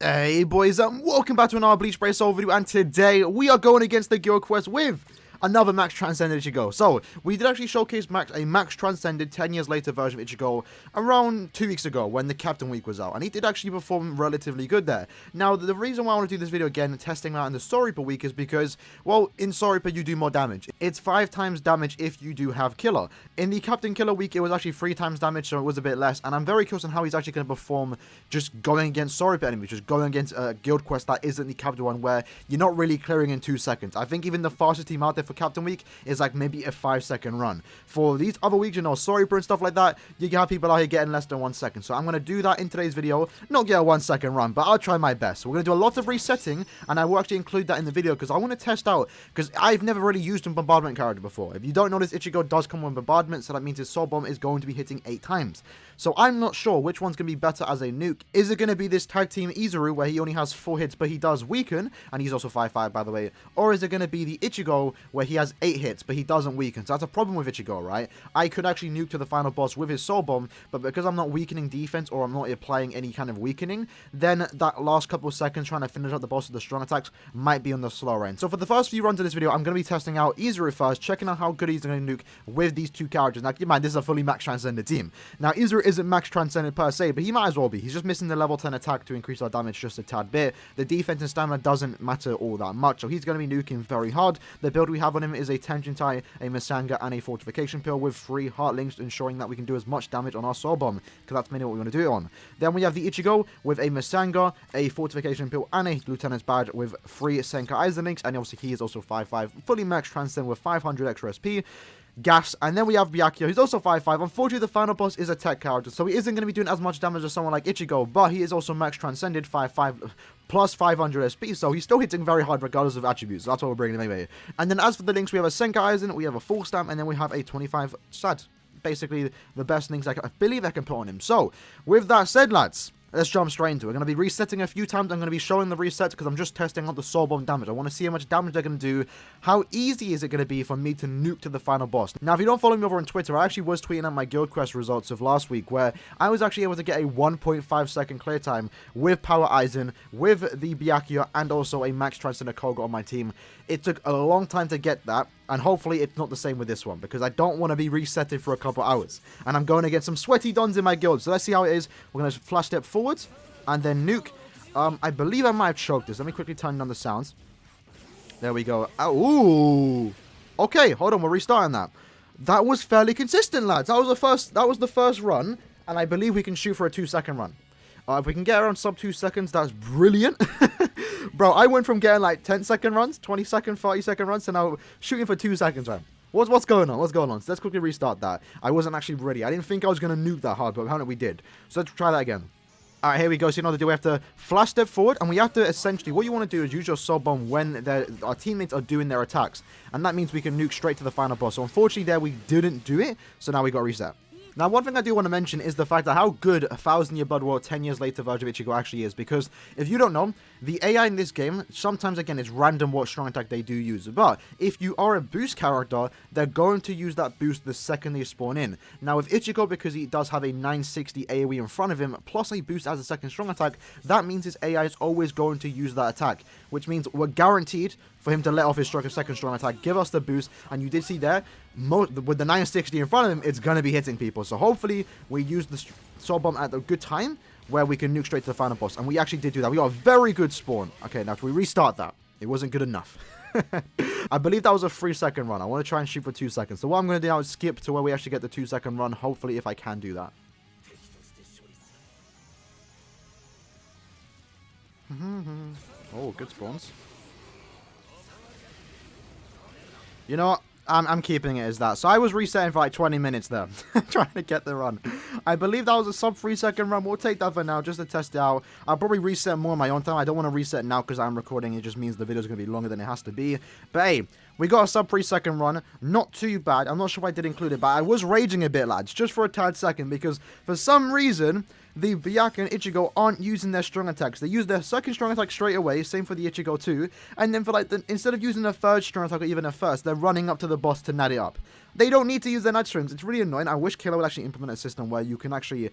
Hey boys, welcome back to another Bleach Brace video, and today we are going against the Guild Quest with another Max Transcended Ichigo. So, we did actually showcase a Max Transcended 10 years later version of Ichigo around 2 weeks ago when the Captain Week was out, and he did actually perform relatively good there. Now, the reason why I want to do this video again, testing out in the Story Per Week, is because, well, in Story Per you do more damage. It's 5 times damage if you do have Killer. In the Captain Killer Week, it was actually 3 times damage, so it was a bit less, and I'm very curious on how he's actually going to perform just going against Story Per enemies, just going against a Guild Quest that isn't the Captain one, where you're not really clearing in 2 seconds. I think even the fastest team out there for Captain Week is like maybe a 5-second run. For these other weeks, you know, Story Per and stuff like that, you have people out here getting less than 1 second. So I'm going to do that in today's video. Not get a 1 second run, but I'll try my best. So we're going to do a lot of resetting, and I will actually include that in the video because I want to test out, because I've never really used a bombardment character before. If you don't notice, Ichigo does come with bombardment, so that means his soul bomb is going to be hitting 8 times. So I'm not sure which one's going to be better as a nuke. Is it going to be this tag team Izuru where he only has 4 hits but he does weaken, and he's also 5-5 by the way, or is it going to be the Ichigo where he has 8 hits but he doesn't weaken? So that's a problem with Ichigo, right? I could actually nuke to the final boss with his soul bomb, but because I'm not weakening defense or I'm not applying any kind of weakening, then that last couple of seconds trying to finish up the boss with the strong attacks might be on the slower end. So for the first few runs of this video, I'm going to be testing out Izuru first, checking out how good he's going to nuke with these 2 characters. Now keep in mind, this is a fully max transcended team. Now Izuru isn't max transcended per se, but he might as well be. He's just missing the level 10 attack to increase our damage just a tad bit. The defense and stamina doesn't matter all that much, so he's going to be nuking very hard. The build we have on him is a Tenjintai, a Masanga, and a Fortification Pill with 3 Heart Links, ensuring that we can do as much damage on our Soul Bomb, because that's mainly what we want to do it on. Then we have the Ichigo with a Masanga, a Fortification Pill, and a Lieutenant's Badge with 3 Senka Aizen Links, and obviously he is also 5-5, fully max transcend with 500 extra SP. Gas, and then we have Byakuya, who's also 5-5. Unfortunately, the final boss is a tech character, so he isn't going to be doing as much damage as someone like Ichigo, but he is also max transcended 5-5 plus 500 SP, so he's still hitting very hard regardless of attributes. So that's what we're bringing him anyway. And then as for the links, we have a Senka Aizen, we have a full stamp, and then we have a 25 sad. Basically, the best links I believe I can put on him. So, with that said, lads, let's jump straight into it. We're going to be resetting a few times. I'm going to be showing the resets because I'm just testing out the soul bomb damage. I want to see how much damage they're going to do. How easy is it going to be for me to nuke to the final boss? Now, if you don't follow me over on Twitter, I actually was tweeting out my Guild Quest results of last week where I was actually able to get a 1.5 second clear time with Power Aizen, with the Byakuya, and also a Max Transcender Koga on my team. It took a long time to get that, and hopefully it's not the same with this one, because I don't want to be resetted for a couple hours. And I'm going against some sweaty dons in my guild, so let's see how it is. We're going to flash step forwards, and then nuke. I believe I might have choked this. Let me quickly turn down the sounds. There we go. Ooh. Okay, hold on, we're restarting that. That was fairly consistent, lads. That was the first run, and I believe we can shoot for a 2-second run. If we can get around sub 2 seconds, that's brilliant. Bro, I went from getting like 10-second runs, 20-second, 30-second runs, to now shooting for 2 seconds, man. What's going on? What's going on? So let's quickly restart that. I wasn't actually ready. I didn't think I was going to nuke that hard, but apparently we did. So let's try that again. Alright, here we go. So you know what to do. We have to flash step forward, and we have to essentially, what you want to do is use your soul bomb when our teammates are doing their attacks. And that means we can nuke straight to the final boss. So unfortunately there we didn't do it, so now we got to reset. Now, one thing I do want to mention is the fact that how good a 1000-year Blood War 10 years later version of Ichigo actually is, because if you don't know, the AI in this game, sometimes again, it's random what strong attack they do use, but if you are a boost character, they're going to use that boost the second they spawn in. Now, with Ichigo, because he does have a 960 AoE in front of him, plus a boost as a second strong attack, that means his AI is always going to use that attack, which means we're guaranteed for him to let off his second strong attack, give us the boost, and you did see there, with the 960 in front of him, it's going to be hitting people. So hopefully we use the soul bomb at a good time where we can nuke straight to the final boss. And we actually did do that. We got a very good spawn. Okay, now if we restart that, it wasn't good enough. I believe that was a 3-second run. I want to try and shoot for 2 seconds. So what I'm going to do now is skip to where we actually get the 2-second run, hopefully, if I can do that. Oh, good spawns. You know what? I'm keeping it as that. So I was resetting for like 20 minutes there, trying to get the run. I believe that was a sub 3-second run. We'll take that for now just to test it out. I'll probably reset more on my own time. I don't want to reset now because I'm recording. It just means the video is going to be longer than it has to be. But hey, we got a sub 3-second run. Not too bad. I'm not sure if I did include it, but I was raging a bit, lads, just for a tad second, because for some reason the Byakuya and Ichigo aren't using their strong attacks. They use their second strong attack straight away, same for the Ichigo too, and then for like, instead of using their third strong attack or even their first, they're running up to the boss to nat it up. They don't need to use their night streams. It's really annoying. I wish Killer would actually implement a system where you can actually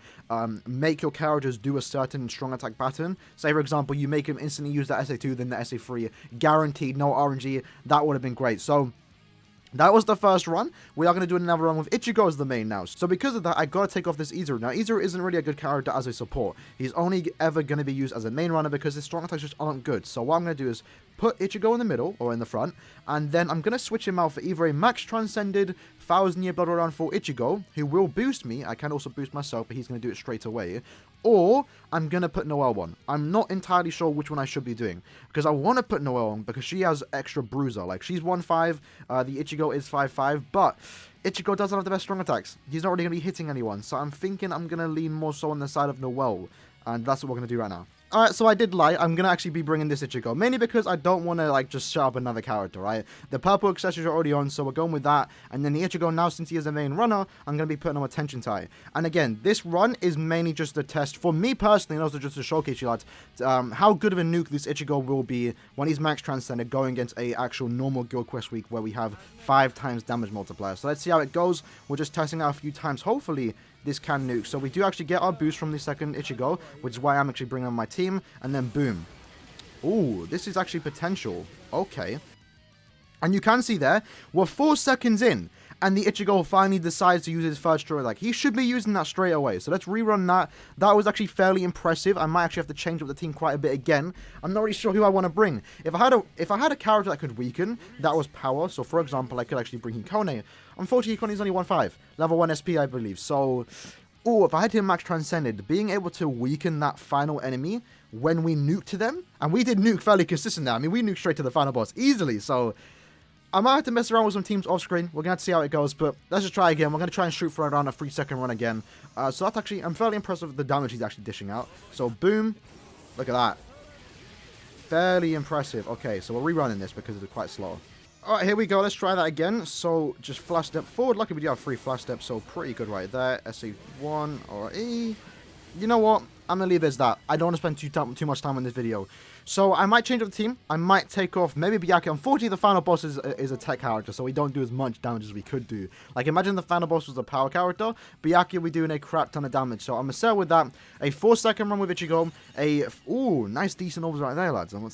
make your characters do a certain strong attack pattern. Say, for example, you make them instantly use the SA2, then the SA3, guaranteed, no RNG. That would have been great. So that was the first run. We are going to do another run with Ichigo as the main now. So because of that, I got to take off this Izuru. Now, Izuru isn't really a good character as a support. He's only ever going to be used as a main runner because his strong attacks just aren't good. So what I'm going to do is put Ichigo in the middle, or in the front, and then I'm going to switch him out for either a max transcended 1000-year blood round for Ichigo, who will boost me. I can also boost myself, but he's going to do it straight away. Or I'm going to put Noelle on. I'm not entirely sure which one I should be doing, because I want to put Noelle on because she has extra bruiser. Like, she's 1-5, the Ichigo is 5-5, but Ichigo doesn't have the best strong attacks. He's not really going to be hitting anyone, so I'm thinking I'm going to lean more so on the side of Noelle, and that's what we're going to do right now. Alright, so I did lie. I'm going to actually be bringing this Ichigo, mainly because I don't want to, like, just shut up another character, right? The purple accessories are already on, so we're going with that. And then the Ichigo, now since he is the main runner, I'm going to be putting on a tension tie. And again, this run is mainly just a test, for me personally, and also just to showcase you lads, how good of a nuke this Ichigo will be when he's max transcended going against a actual normal Guild Quest week where we have 5 times damage multiplier. So let's see how it goes. We're just testing out a few times. Hopefully this can nuke. So we do actually get our boost from the second Ichigo, which is why I'm actually bringing on my team, and then boom. Ooh, this is actually potential. Okay. And you can see there, we're 4 seconds in, and the Ichigo finally decides to use his third straight attack. He should be using that straight away. So let's rerun that. That was actually fairly impressive. I might actually have to change up the team quite a bit again. I'm not really sure who I want to bring. If I had a character that could weaken, that was power. So for example, I could actually bring Hikone. Unfortunately, Hikone's only 1-5. Level 1 SP, I believe. So, if I had him max transcended, being able to weaken that final enemy when we nuked to them, and we did nuke fairly consistent now. I mean, we nuked straight to the final boss easily. So I might have to mess around with some teams off screen. We're going to have to see how it goes, but let's just try again. We're going to try and shoot for around a 3-second run again. So that's actually, I'm fairly impressed with the damage he's actually dishing out. So boom, look at that. Fairly impressive. Okay, so we're rerunning this because it's quite slow. Alright, here we go. Let's try that again. So just flash step forward. Luckily we do have 3 flash steps, so pretty good right there. SA1 or E. You know what? I'm going to leave it as that. I don't want to spend too much time on this video. So I might change up the team. I might take off maybe Byakuya. Unfortunately, the final boss is a tech character, so we don't do as much damage as we could do. Like, imagine the final boss was a power character. Byakuya, we're doing a crap ton of damage. So I'm going to start with that. A 4-second run with Ichigo. Ooh, nice decent overs right there, lads. I'm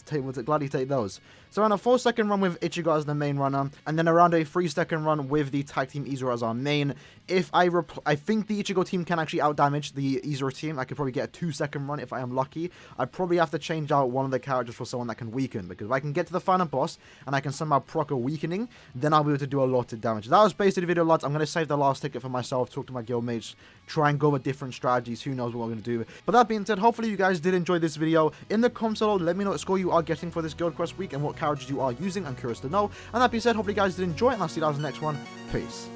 gladly take those. So around a 4-second run with Ichigo as the main runner. And then around a 3-second run with the tag team Izuru as our main. If I think the Ichigo team can actually outdamage the Izuru team. I could probably get a 2-second run if I am lucky. I'd probably have to change out one of the characters for someone that can weaken, because if I can get to the final boss and I can somehow proc a weakening, then I'll be able to do a lot of damage. That was basically the video, lads. I'm going to save the last ticket for myself, talk to my guildmates, try and go with different strategies. Who knows what we're going to do. But that being said, hopefully you guys did enjoy this video. In the comments below, let me know what score you are getting for this Guild Quest week and what characters you are using. I'm curious to know. And that being said, hopefully you guys did enjoy it, and I'll see you guys in the next one. Peace.